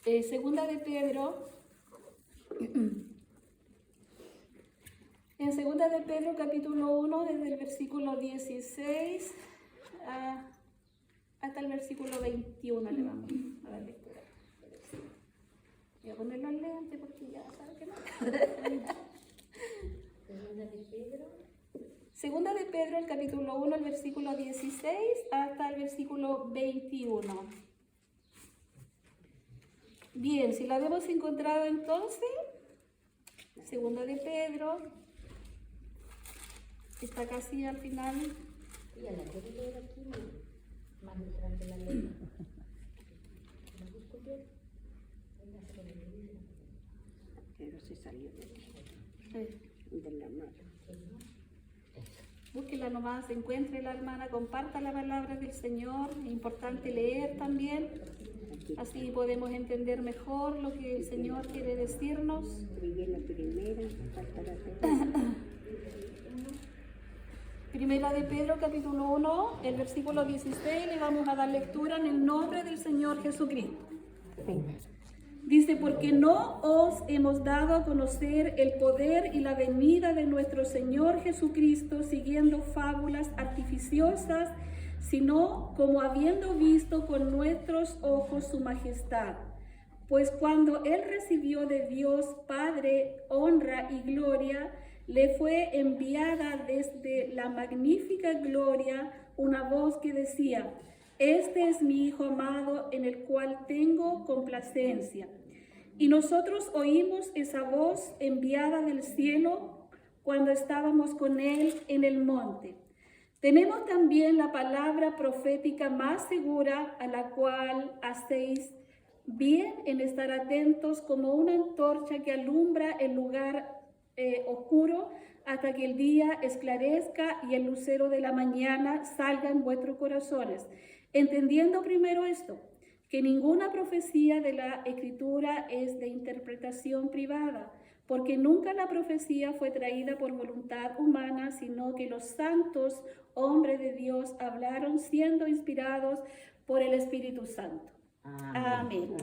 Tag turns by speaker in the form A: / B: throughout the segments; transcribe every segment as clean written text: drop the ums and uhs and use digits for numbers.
A: Segunda de Pedro, en Segunda de Pedro capítulo 1, desde el versículo 16 hasta el versículo 21 le vamos a dar lectura. Voy a poner los lentes porque ya saben que no. Segunda de Pedro, el capítulo 1, el versículo 16 hasta el versículo 21. Bien, si la hemos encontrado entonces, Segunda de Pedro, está casi al final.
B: Y a la que leer aquí, más detrás de la letra. ¿La busco yo?
C: Pero se salió de la mano.
A: Búsquela nomás, encuentre la hermana, comparta la palabra del Señor. Es importante leer también, así podemos entender mejor lo que el Señor quiere decirnos.
C: Escribí la primera, falta la segunda.
A: Primera de Pedro, capítulo 1, el versículo 16, le vamos a dar lectura en el nombre del Señor Jesucristo. Dice, porque no os hemos dado a conocer el poder y la venida de nuestro Señor Jesucristo siguiendo fábulas artificiosas, sino como habiendo visto con nuestros ojos su majestad. Pues cuando Él recibió de Dios Padre honra y gloria, le fue enviada desde la magnífica gloria una voz que decía, este es mi Hijo amado en el cual tengo complacencia. Y nosotros oímos esa voz enviada del cielo cuando estábamos con Él en el monte. Tenemos también la palabra profética más segura a la cual hacéis bien en estar atentos como una antorcha que alumbra el lugar oscuro hasta que el día esclarezca y el lucero de la mañana salga en vuestros corazones. Entendiendo primero esto, que ninguna profecía de la Escritura es de interpretación privada, porque nunca la profecía fue traída por voluntad humana, sino que los santos hombres de Dios hablaron siendo inspirados por el Espíritu Santo. Amén.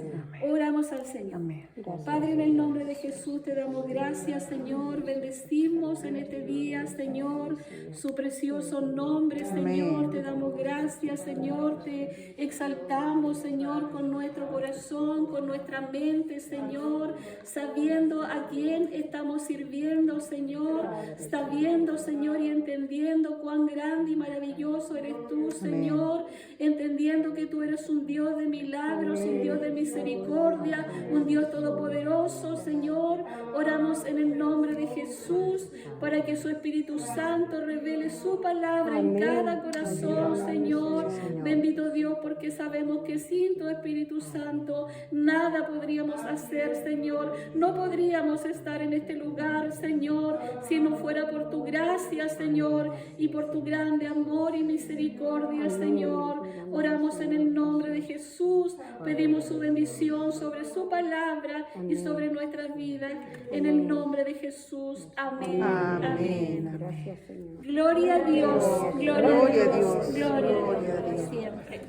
A: Oramos al Señor.
D: Amén.
A: Padre, en el nombre de Jesús te damos gracias, Señor. Bendecimos en este día, Señor, su precioso nombre, Señor. Te damos gracias, Señor. Te exaltamos, Señor, con nuestro corazón, con nuestra mente, Señor, sabiendo a quién estamos sirviendo, Señor, sabiendo, Señor, y entendiendo cuán grande y maravilloso eres tú, Señor, entendiendo que tú eres un Dios de milagros, un Dios de misericordia, un Dios todopoderoso, Señor. Oramos en el nombre de Jesús para que su Espíritu Santo revele su palabra en cada corazón, Señor. Bendito Dios, porque sabemos que sin tu Espíritu Santo nada podríamos hacer, Señor. No podríamos estar en este lugar, Señor, si no fuera por tu gracia, Señor, y por tu grande amor y misericordia, Señor. Oramos en el nombre de Jesús. Pedimos su bendición sobre su palabra y sobre nuestras vidas. En el nombre de Jesús. Amén. Amén.
C: Gracias, Señor.
A: Gloria a Dios. Gloria a Dios. Gloria a Dios. Siempre.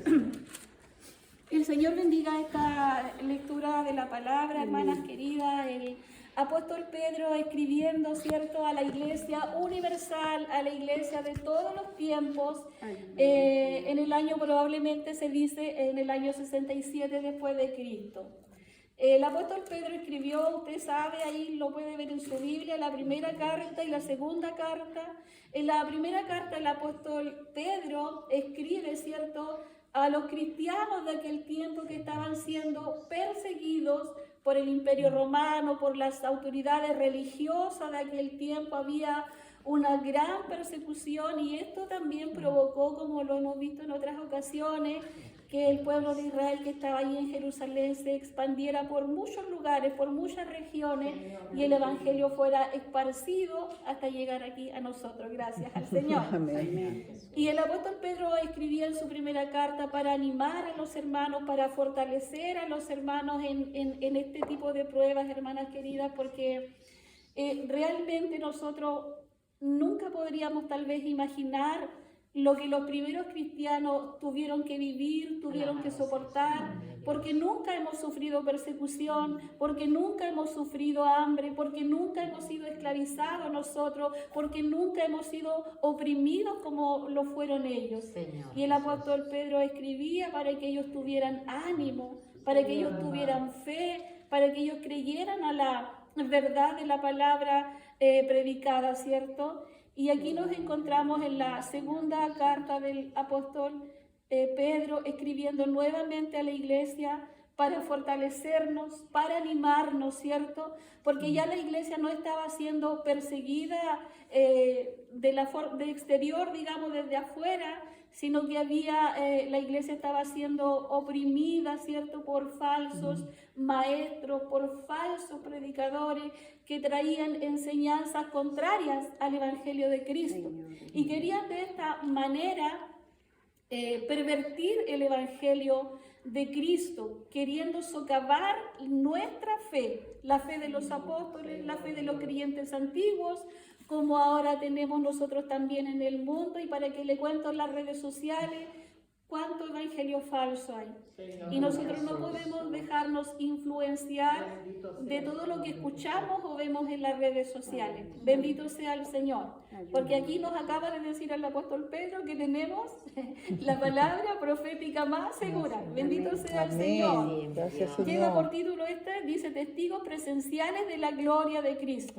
A: El Señor bendiga esta lectura de la palabra, hermanas queridas. El apóstol Pedro escribiendo, ¿cierto?, a la iglesia universal, a la iglesia de todos los tiempos, en el año, probablemente se dice, en el año 67 después de Cristo. El apóstol Pedro escribió, usted sabe, ahí lo puede ver en su Biblia, la primera carta y la segunda carta. En la primera carta el apóstol Pedro escribe, ¿cierto?, a los cristianos de aquel tiempo que estaban siendo perseguidos por el Imperio Romano, por las autoridades religiosas de aquel tiempo. Había una gran persecución y esto también provocó, como lo hemos visto en otras ocasiones, que el pueblo de Israel que estaba ahí en Jerusalén se expandiera por muchos lugares, por muchas regiones, y el Evangelio fuera esparcido hasta llegar aquí a nosotros. Gracias al Señor.
D: Amén.
A: Y el apóstol Pedro escribía en su primera carta para animar a los hermanos, para fortalecer a los hermanos en este tipo de pruebas, hermanas queridas, porque realmente nosotros nunca podríamos tal vez imaginar lo que los primeros cristianos tuvieron que vivir, tuvieron que soportar, porque nunca hemos sufrido persecución, porque nunca hemos sufrido hambre, porque nunca hemos sido esclavizados nosotros, porque nunca hemos sido oprimidos como lo fueron ellos.
B: Señor.
A: Y el apóstol Pedro escribía para que ellos tuvieran ánimo, para que ellos tuvieran fe, para que ellos creyeran a la verdad de la palabra predicada, ¿cierto? Y aquí nos encontramos en la segunda carta del apóstol Pedro escribiendo nuevamente a la iglesia para fortalecernos, para animarnos, ¿cierto? Porque ya la iglesia no estaba siendo perseguida de exterior, digamos, desde afuera, sino que la iglesia estaba siendo oprimida, ¿cierto? Por falsos maestros, por falsos predicadores que traían enseñanzas contrarias al Evangelio de Cristo. Y querían de esta manera pervertir el Evangelio de Cristo, queriendo socavar nuestra fe, la fe de los apóstoles, la fe de los creyentes antiguos, como ahora tenemos nosotros también en el mundo. Y para que le cuento en las redes sociales cuánto evangelio falso hay. Y nosotros no podemos dejarnos influenciar de todo lo que escuchamos o vemos en las redes sociales. Bendito sea el Señor. Porque aquí nos acaba de decir el apóstol Pedro que tenemos la palabra profética más segura. Bendito sea el Señor. Lleva por título dice testigos presenciales de la gloria de Cristo.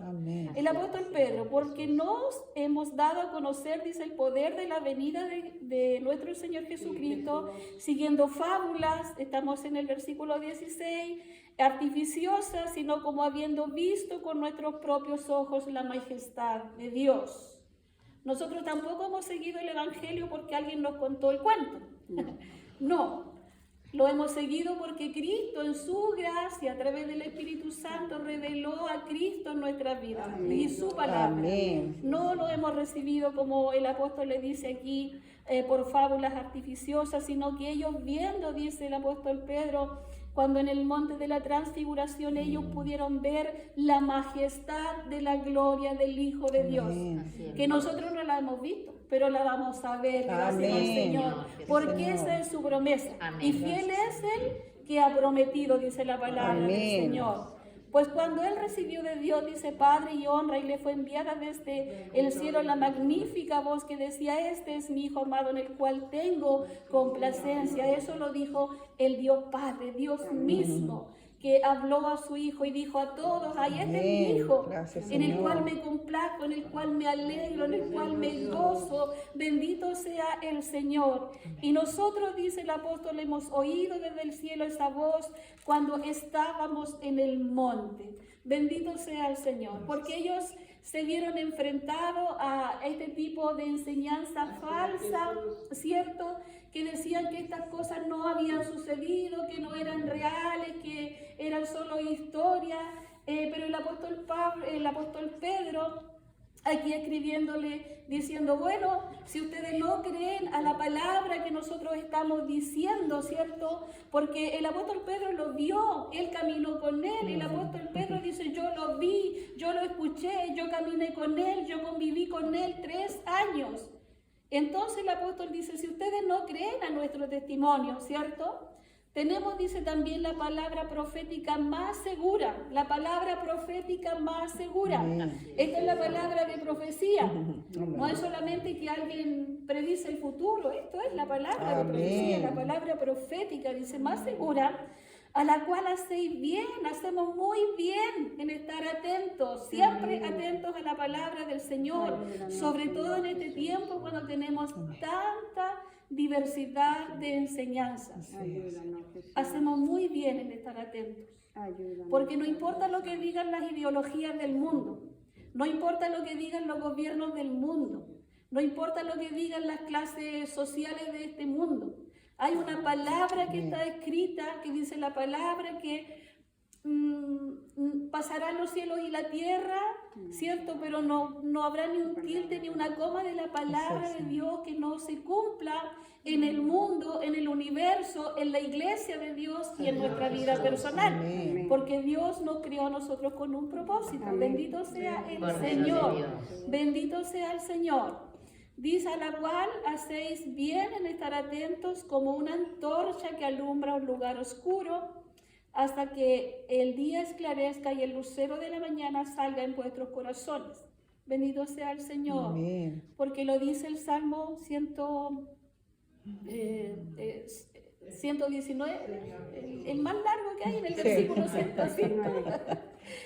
A: El apóstol Pedro, porque nos hemos dado a conocer, dice, el poder de la venida de nuestro Señor Jesucristo, siguiendo fábulas, estamos en el versículo 16, artificiosas, sino como habiendo visto con nuestros propios ojos la majestad de Dios. Nosotros tampoco hemos seguido el Evangelio porque alguien nos contó el cuento. No, lo hemos seguido porque Cristo en su gracia, a través del Espíritu Santo, reveló a Cristo en nuestras vidas y su palabra. Amén. No lo hemos recibido, como el apóstol le dice aquí, por fábulas artificiosas, sino que ellos viendo, dice el apóstol Pedro, cuando en el monte de la transfiguración ellos pudieron ver la majestad de la gloria del Hijo de Dios, que nosotros no la hemos visto, pero la vamos a ver, gracias al Señor, porque esa es su promesa. Amén. Y fiel es el que ha prometido, dice la palabra del Señor. Pues cuando él recibió de Dios, dice, Padre y honra, y le fue enviada desde el cielo la magnífica voz que decía, este es mi Hijo amado en el cual tengo complacencia. Eso lo dijo el Dios Padre, Dios mismo, que habló a su Hijo y dijo a todos, ahí este es mi Hijo, en el cual me complazco, en el cual me alegro, en el cual me gozo. Bendito sea el Señor. Y nosotros, dice el apóstol, hemos oído desde el cielo esa voz cuando estábamos en el monte. Bendito sea el Señor, porque ellos se vieron enfrentados a este tipo de enseñanza falsa, ¿cierto? Que decían que estas cosas no habían sucedido, que no eran reales, que eran solo historias, pero el apóstol Pedro, aquí escribiéndole, diciendo, bueno, si ustedes no creen a la palabra que nosotros estamos diciendo, ¿cierto? Porque el apóstol Pedro lo vio, él caminó con él, el apóstol Pedro dice, yo lo vi, yo lo escuché, yo caminé con él, yo conviví con él 3 años. Entonces el apóstol dice, si ustedes no creen a nuestro testimonio, ¿cierto? Tenemos, dice también, la palabra profética más segura, la palabra profética más segura. Esta es la palabra de profecía. No es solamente que alguien predice el futuro, esto es la palabra de profecía, la palabra profética, dice, más segura, a la cual hacéis bien, hacemos muy bien en estar atentos, siempre atentos a la palabra del Señor, sobre todo en este tiempo cuando tenemos tanta diversidad de enseñanzas. Hacemos muy bien en estar atentos, porque no importa lo que digan las ideologías del mundo, no importa lo que digan los gobiernos del mundo, no importa lo que digan las clases sociales de este mundo. Hay una palabra que está escrita, que dice la palabra que pasarán los cielos y la tierra, ¿cierto? Pero no habrá ni un tilde ni una coma de la palabra de Dios que no se cumpla en el mundo, en el universo, en la iglesia de Dios y en nuestra vida personal. Porque Dios nos creó a nosotros con un propósito. Bendito sea el Señor. Bendito sea el Señor. Dice: a la cual hacéis bien en estar atentos como una antorcha que alumbra un lugar oscuro, hasta que el día esclarezca y el lucero de la mañana salga en vuestros corazones. Bendito sea el Señor,
D: Amén.
A: porque lo dice el Salmo 119, el más largo que hay en el
D: Sí.
A: versículo 105.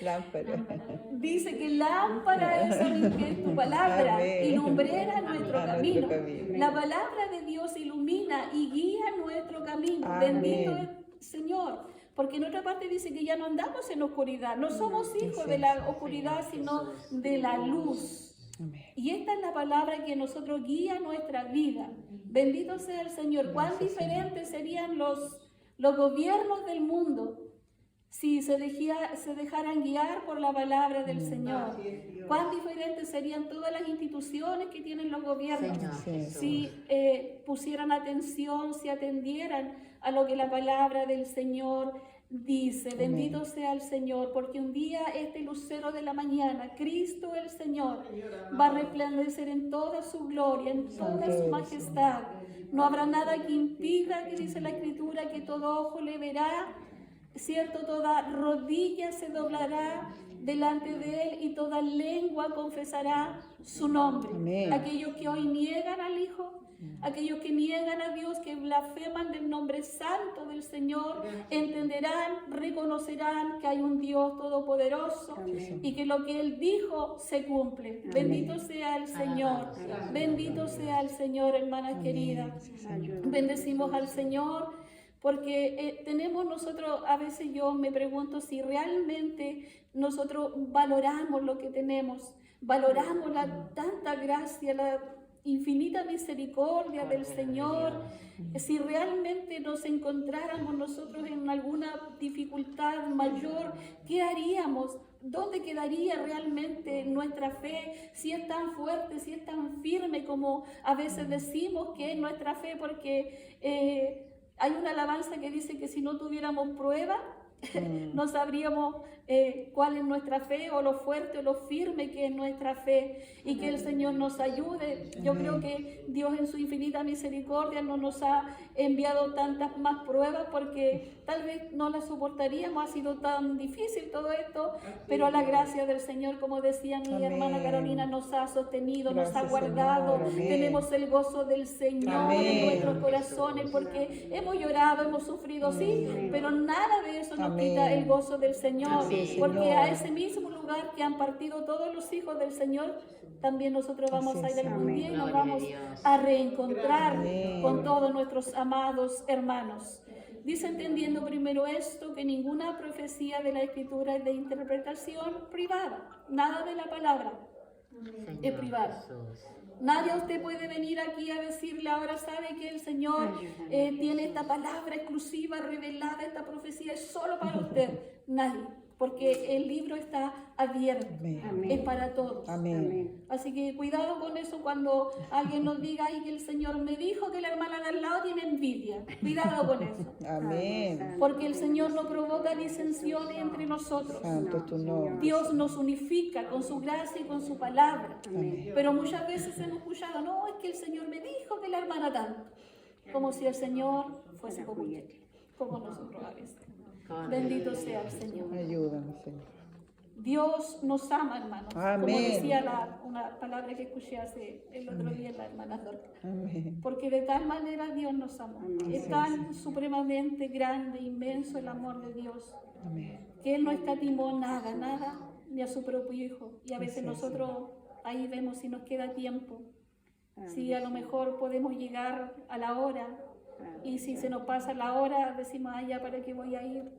D: Lámpara.
A: Dice que lámpara es tu palabra
D: Amén.
A: y lumbrera nuestro
D: A
A: camino.
D: nuestro camino.
A: La palabra de Dios ilumina y guía nuestro camino.
D: Amén.
A: Bendito es el Señor. Porque en otra parte dice que ya no andamos en oscuridad. No somos hijos
D: Sí,
A: de la oscuridad, sino de la luz.
D: Amén.
A: Y esta es la palabra que nosotros guía nuestra vida. Bendito sea el Señor. Cuán
D: Gracias,
A: diferentes serían los gobiernos del mundo si se dejaran guiar por la palabra del Señor. Cuán diferentes serían todas las instituciones que tienen los gobiernos si pusieran atención, si atendieran a lo que la palabra del Señor dice. Bendito sea el Señor, porque un día este lucero de la mañana, Cristo el Señor, va a resplandecer en toda su gloria, en toda su majestad. No habrá nada que impida, que dice la Escritura, que todo ojo le verá, ¿cierto? Toda rodilla se doblará delante de Él y toda lengua confesará su nombre.
D: Amén.
A: Aquellos que hoy niegan al Hijo, aquellos que niegan a Dios, que blasfeman del nombre santo del Señor, entenderán, reconocerán que hay un Dios todopoderoso y que lo que Él dijo se cumple. Bendito sea el Señor, bendito sea el Señor, hermanas queridas. Bendecimos al Señor. Porque tenemos nosotros, a veces yo me pregunto si realmente nosotros valoramos lo que tenemos, valoramos la tanta gracia, la infinita misericordia del Señor. Si realmente nos encontráramos nosotros en alguna dificultad mayor, ¿qué haríamos? ¿Dónde quedaría realmente nuestra fe? Si es tan fuerte, si es tan firme como a veces decimos que es nuestra fe, porque hay una alabanza que dice que si no tuviéramos prueba, no sabríamos cuál es nuestra fe, o lo fuerte o lo firme que es nuestra fe, y que el Señor nos ayude. Yo creo que Dios en su infinita misericordia no nos ha enviado tantas más pruebas porque tal vez no las soportaríamos, ha sido tan difícil todo esto, pero a la gracia del Señor, como decía mi hermana Carolina, nos ha sostenido, nos ha
D: Gracias,
A: guardado.
D: Señor. Amén.
A: Tenemos el gozo del Señor
D: Amén.
A: en nuestros corazones, porque hemos llorado, hemos sufrido, sí, pero nada de eso nos
D: Amén.
A: quita el gozo del Señor,
D: Así,
A: porque
D: Señor.
A: a ese mismo lugar que han partido todos los hijos del Señor, también nosotros vamos
D: Así
A: a
D: es,
A: ir algún
D: Amén.
A: día y nos
B: Gloria a
A: vamos
B: Dios.
A: a reencontrar
D: Amén.
A: con todos nuestros amados hermanos. Dice, entendiendo primero esto, que ninguna profecía de la Escritura es de interpretación privada, nada de la palabra es privada. Nadie a usted puede venir aquí a decirle: ahora sabe que el Señor tiene esta palabra exclusiva, revelada, esta profecía es solo para usted. Nadie, porque el libro está abierto,
D: Amén.
A: es para todos.
D: Amén.
A: Así que cuidado con eso cuando alguien nos diga: ay, que el Señor me dijo que la hermana de al lado tiene envidia. Cuidado con eso,
D: Amén.
A: porque el Señor no provoca disensiones entre nosotros.
D: Santo es tu nombre.
A: Dios nos unifica con su gracia y con su palabra.
D: Amén.
A: Pero muchas veces hemos escuchado: no, es que el Señor me dijo que la hermana tanto. Como si el Señor fuese como nosotros a veces. Bendito sea el Señor.
D: Ayúdanos, Señor.
A: Dios nos ama, hermanos. Como
D: Amén.
A: decía una palabra que escuché el otro día en la hermana Dorca.
D: Amén.
A: Porque de tal manera Dios nos amó. Es tan supremamente grande, inmenso el amor de Dios,
D: Amén.
A: que Él no escatimó nada, ni a su propio Hijo. Y a veces
D: Así es,
A: nosotros ahí vemos si nos queda tiempo, si a lo mejor podemos llegar a la hora, y si se nos pasa la hora, decimos: ah, ya, ¿para qué voy a ir?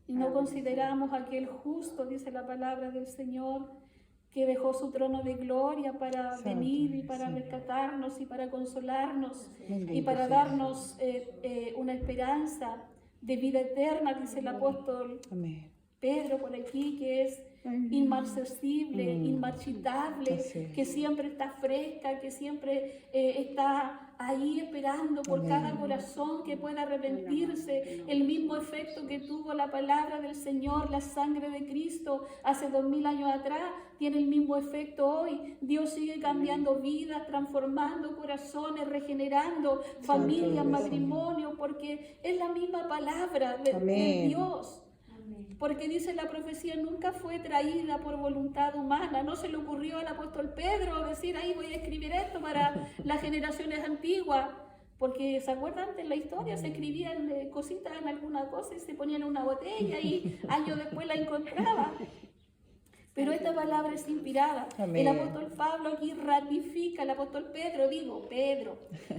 A: Y no consideramos a aquel justo, dice la palabra del Señor, que dejó su trono de gloria para
D: Santo,
A: venir y para
D: Señor.
A: rescatarnos y para consolarnos
D: Bendito
A: y para
D: sea
A: darnos una esperanza de vida eterna, dice el apóstol
D: Amén.
A: Pedro por aquí, que es inmarcesible, inmarchitable,
D: Así es.
A: que siempre está fresca, que siempre está ahí esperando por cada corazón que pueda arrepentirse. El mismo efecto que tuvo la palabra del Señor, la sangre de Cristo hace 2000 años atrás, tiene el mismo efecto hoy. Dios sigue cambiando vidas, transformando corazones, regenerando familias, matrimonios, porque es la misma palabra de Dios. Porque dice la profecía, nunca fue traída por voluntad humana. No se le ocurrió al apóstol Pedro decir, ahí voy a escribir esto para las generaciones antiguas. Porque se acuerdan de la historia, se escribían cositas en alguna cosa y se ponían en una botella y años después la encontraban. Pero esta palabra es inspirada.
D: Amén.
A: El apóstol Pablo aquí ratifica, el apóstol Pedro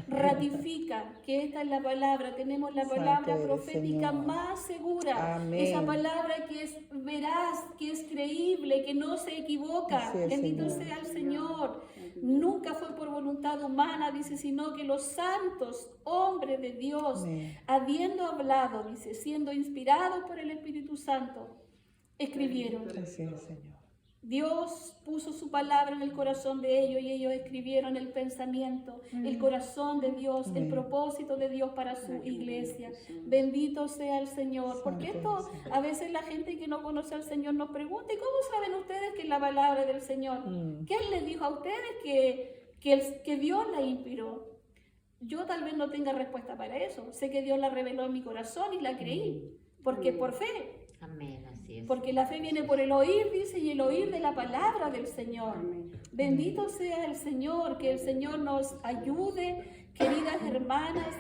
A: ratifica que esta es la palabra. Tenemos la palabra
D: Santo eres,
A: profética
D: Señor.
A: más segura.
D: Amén.
A: Esa palabra que es veraz, que es creíble, que no se equivoca.
D: Así es,
A: Bendito
D: Señor.
A: sea el Señor. Nunca fue por voluntad humana, dice, sino que los santos hombres de Dios,
D: Amén.
A: habiendo hablado, dice, siendo inspirados por el Espíritu Santo, escribieron.
D: Así es, Señor.
A: Dios puso su palabra en el corazón de ellos y ellos escribieron el pensamiento, el corazón de Dios, el propósito de Dios para su iglesia. Bendito sea el Señor. Porque esto, a veces la gente que no conoce al Señor nos pregunta, ¿y cómo saben ustedes que es la palabra del Señor? ¿Quién les dijo a ustedes que Dios la inspiró? Yo tal vez no tenga respuesta para eso. Sé que Dios la reveló en mi corazón y la creí, porque por fe.
B: Amén, así es.
A: Porque la fe viene por el oír, dice, y el oír de la palabra del Señor. Bendito sea el Señor, que el Señor nos ayude, queridas hermanas,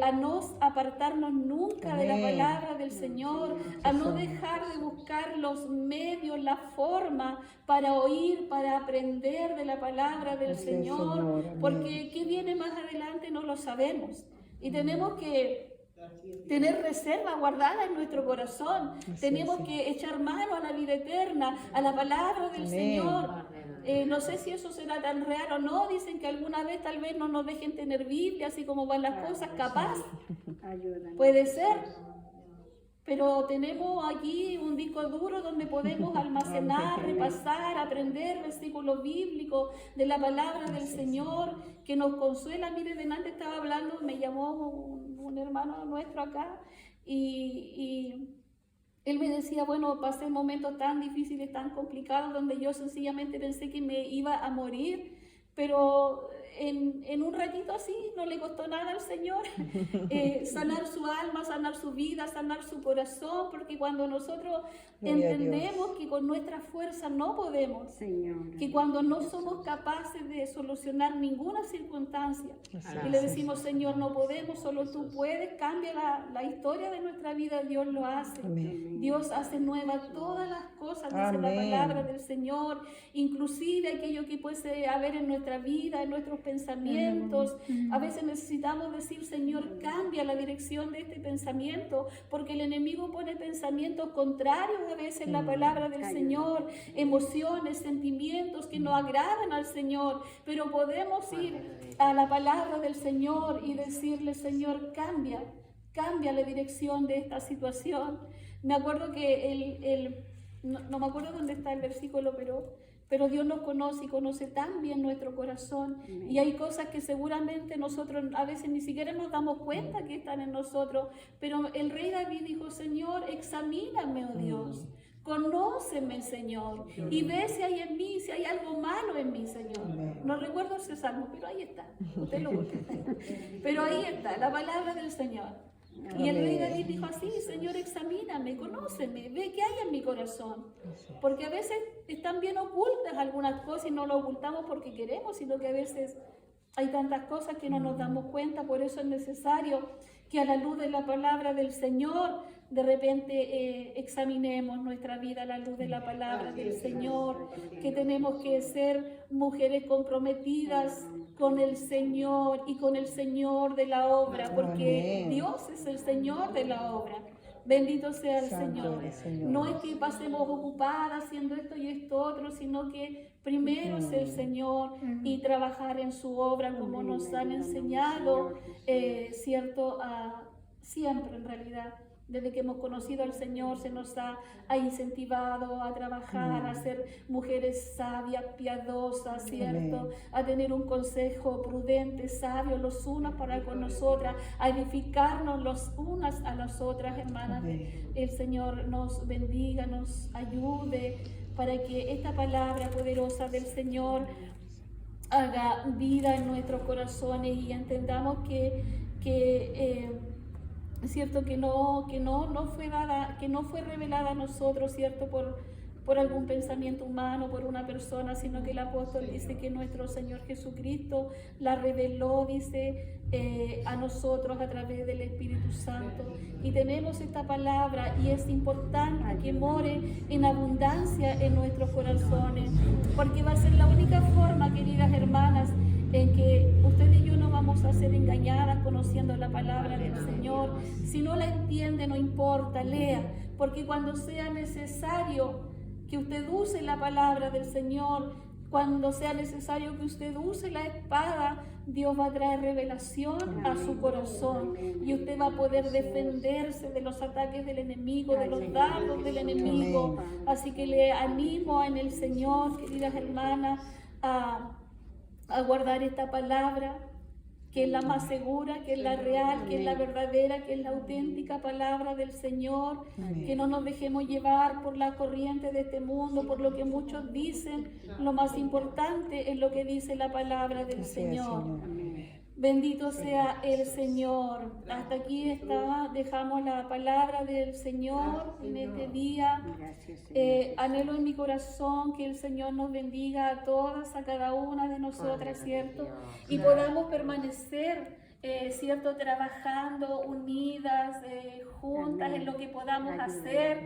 A: a no apartarnos nunca de la palabra del Señor, a no dejar de buscar los medios, la forma para oír, para aprender de la palabra del
D: Así es,
A: Señor,
D: Señor. Amén.
A: porque qué viene más adelante no lo sabemos. Y tenemos que tener reserva guardada en nuestro corazón. Tenemos que echar mano a la vida eterna, a la palabra del
D: Amén.
A: Señor. No sé si eso será tan real o no. Dicen que alguna vez tal vez no nos dejen tener Biblia, así como van las cosas, capaz.
C: Ayúdanos.
A: Puede ser. Pero tenemos aquí un disco duro donde podemos almacenar, repasar, aprender versículos bíblicos de la palabra del Señor que nos consuela. Mire, delante estaba hablando, me llamó un hermano nuestro acá y él me decía, bueno, pasé momentos tan difíciles, tan complicados, donde yo sencillamente pensé que me iba a morir, pero en un ratito así no le costó nada al Señor sanar su alma, sanar su vida, sanar su corazón, porque cuando nosotros
D: Gloria a
A: entendemos que con nuestra fuerza no podemos,
C: Señor.
A: que cuando no somos capaces de solucionar ninguna circunstancia
D: Así
A: y le decimos, Señor, no podemos, solo tú puedes, cambia la historia de nuestra vida, Dios lo hace.
D: Amén.
A: Dios hace nuevas todas las cosas, dice
D: Amén.
A: la palabra del Señor, inclusive aquello que puede haber en nuestra vida, en nuestros pensamientos. A veces necesitamos decir, Señor, cambia la dirección de este pensamiento, porque el enemigo pone pensamientos contrarios a veces en la palabra del Señor, emociones, sentimientos que no agradan al Señor, pero podemos ir a la palabra del Señor y decirle, Señor, cambia la dirección de esta situación. Me acuerdo que no me acuerdo dónde está el versículo, pero Dios nos conoce y conoce tan bien nuestro corazón. Y hay cosas que seguramente nosotros a veces ni siquiera nos damos cuenta que están en nosotros. Pero el rey David dijo, Señor, examíname, oh Dios. Conóceme, Señor, y ve si hay en mí, si hay algo malo en mí, Señor. No recuerdo ese salmo, pero ahí está. Usted lo busca. Pero ahí está, la palabra del Señor. Y el rey David dijo así, Señor, examíname, conóceme, ve qué hay en mi corazón. Porque a veces están bien ocultas algunas cosas y no lo ocultamos porque queremos, sino que a veces hay tantas cosas que no nos damos cuenta. Por eso es necesario que a la luz de la palabra del Señor, de repente examinemos nuestra vida a la luz de la palabra del Señor, que tenemos que ser mujeres comprometidas con el Señor y con el Señor de la obra, porque
D: Amén.
A: Dios es el Señor de la obra. Bendito sea el
D: Santo
A: Señor.
D: eres, Señor.
A: No es que pasemos ocupadas haciendo esto y esto otro, sino que primero es el Señor y trabajar en su obra como nos han enseñado, ¿cierto? Siempre en realidad. Desde que hemos conocido al Señor se nos ha incentivado a trabajar, a ser mujeres sabias, piadosas, ¿cierto? A tener un consejo prudente, sabio los unos para con nosotras, a edificarnos los unas a las otras, hermanas. El Señor nos bendiga, nos ayude para que esta palabra poderosa del Señor haga vida en nuestros corazones y entendamos cierto que no fue dada, que no fue revelada a nosotros, cierto, por algún pensamiento humano, por una persona, sino que el apóstol dice que nuestro Señor Jesucristo la reveló, dice, a nosotros a través del Espíritu Santo. Y tenemos esta palabra y es importante que more en abundancia en nuestros corazones, porque va a ser la única forma, queridas hermanas, en que usted y yo no vamos a ser engañadas conociendo la palabra del Señor. Si no la entiende, no importa, lea, porque cuando sea necesario que usted use la palabra del Señor, cuando sea necesario que usted use la espada, Dios va a traer revelación a su corazón y usted va a poder defenderse de los ataques del enemigo, de los dardos del enemigo. Así que le animo en el Señor, queridas hermanas, a guardar esta palabra, que es la más segura, que es la real, que es la verdadera, que es la auténtica palabra del Señor. Que no nos dejemos llevar por la corriente de este mundo, por lo que muchos dicen. Lo más importante es lo que dice la palabra del Señor. Bendito sea el Señor. Hasta aquí dejamos la palabra del Señor en este día. Anhelo en mi corazón que el Señor nos bendiga a todas, a cada una de nosotras, ¿cierto? Y podamos permanecer, ¿cierto? Trabajando unidas, juntas en lo que podamos hacer.